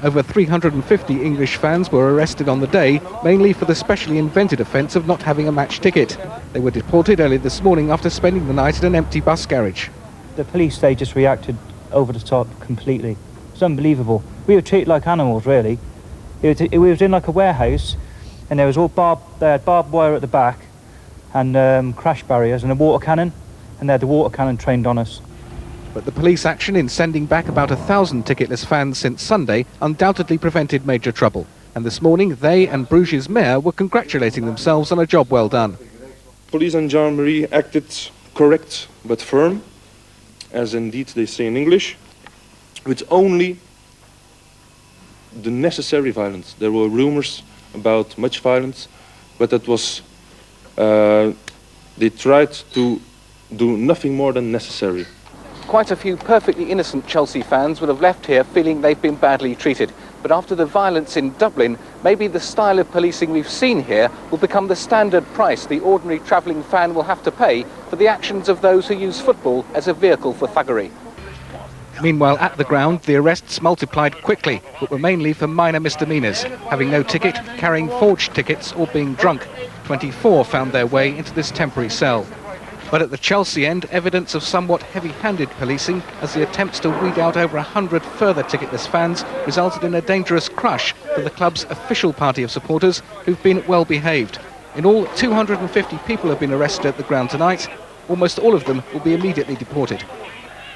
Over 350 English fans were arrested on the day, mainly for the specially invented offence of not having a match ticket. They were deported early this morning after spending the night at an empty bus garage. The police, they just reacted over the top completely. It's unbelievable. We were treated like animals, really. We was in like a warehouse, and there was they had barbed wire at the back, and crash barriers and a water cannon, and they had the water cannon trained on us. But the police action in sending back about 1,000 ticketless fans since Sunday undoubtedly prevented major trouble. And this morning, they and Bruges' mayor were congratulating themselves on a job well done. Police and gendarmerie acted correct but firm, as indeed they say in English, with only the necessary violence. There were rumors about much violence, but that was, they tried to do nothing more than necessary. Quite a few perfectly innocent Chelsea fans would have left here feeling they've been badly treated. But after the violence in Dublin, maybe the style of policing we've seen here will become the standard price the ordinary travelling fan will have to pay for the actions of those who use football as a vehicle for thuggery. Meanwhile, at the ground, the arrests multiplied quickly, but were mainly for minor misdemeanours, having no ticket, carrying forged tickets or being drunk. 24 found their way into this temporary cell. But at the Chelsea end, evidence of somewhat heavy-handed policing as the attempts to weed out over 100 further ticketless fans resulted in a dangerous crush for the club's official party of supporters who've been well behaved. In all, 250 people have been arrested at the ground tonight. Almost all of them will be immediately deported.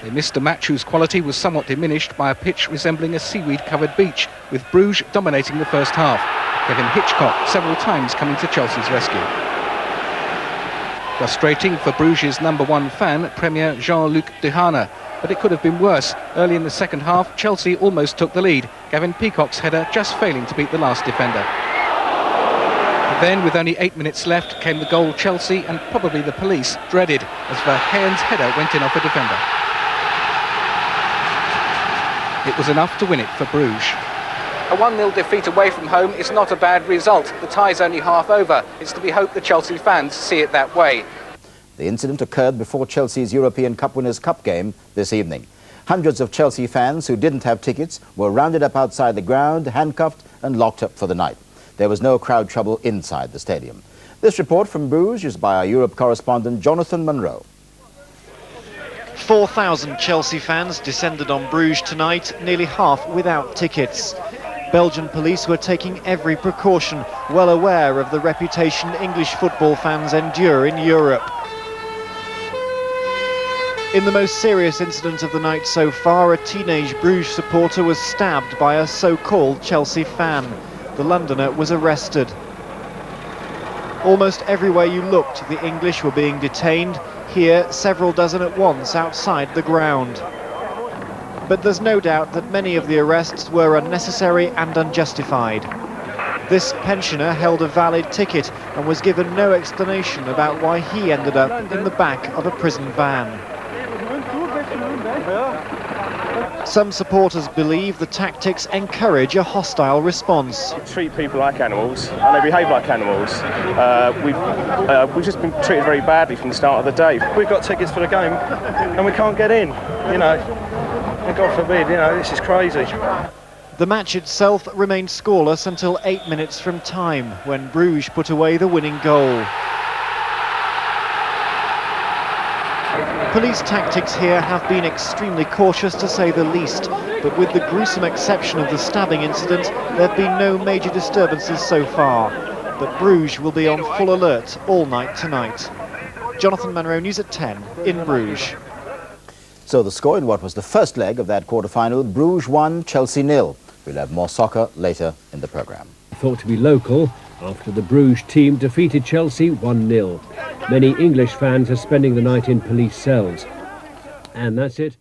They missed a match whose quality was somewhat diminished by a pitch resembling a seaweed-covered beach, with Bruges dominating the first half. Kevin Hitchcock several times coming to Chelsea's rescue. Frustrating for Bruges' #1 fan, Premier Jean-Luc Dehaene, but it could have been worse. Early in the second half, Chelsea almost took the lead, Gavin Peacock's header just failing to beat the last defender. But then, with only 8 minutes left, came the goal Chelsea and probably the police dreaded as Verheyen's header went in off a defender. It was enough to win it for Bruges. A 1-0 defeat away from home is not a bad result. The tie's only half over. It's to be hoped the Chelsea fans see it that way. The incident occurred before Chelsea's European Cup Winners' Cup game this evening. Hundreds of Chelsea fans who didn't have tickets were rounded up outside the ground, handcuffed and locked up for the night. There was no crowd trouble inside the stadium. This report from Bruges is by our Europe correspondent Jonathan Munro. 4,000 Chelsea fans descended on Bruges tonight, nearly half without tickets. Belgian police were taking every precaution, well aware of the reputation English football fans endure in Europe. In the most serious incident of the night so far, a teenage Bruges supporter was stabbed by a so-called Chelsea fan. The Londoner was arrested. Almost everywhere you looked, the English were being detained. Here, several dozen at once outside the ground. But there's no doubt that many of the arrests were unnecessary and unjustified. This pensioner held a valid ticket and was given no explanation about why he ended up in the back of a prison van. Some supporters believe the tactics encourage a hostile response. Treat people like animals, and they behave like animals. We've just been treated very badly from the start of the day. We've got tickets for the game, and we can't get in, you know. And God forbid, you know, this is crazy. The match itself remained scoreless until 8 minutes from time, when Bruges put away the winning goal. Police tactics here have been extremely cautious, to say the least, but with the gruesome exception of the stabbing incident, there have been no major disturbances so far. But Bruges will be on full alert all night tonight. Jonathan Munro, News at 10 in Bruges. So the score in what was the first leg of that quarter-final, Bruges 1, Chelsea 0. We'll have more soccer later in the programme. Thought to be local after the Bruges team defeated Chelsea 1-0. Many English fans are spending the night in police cells. And that's it.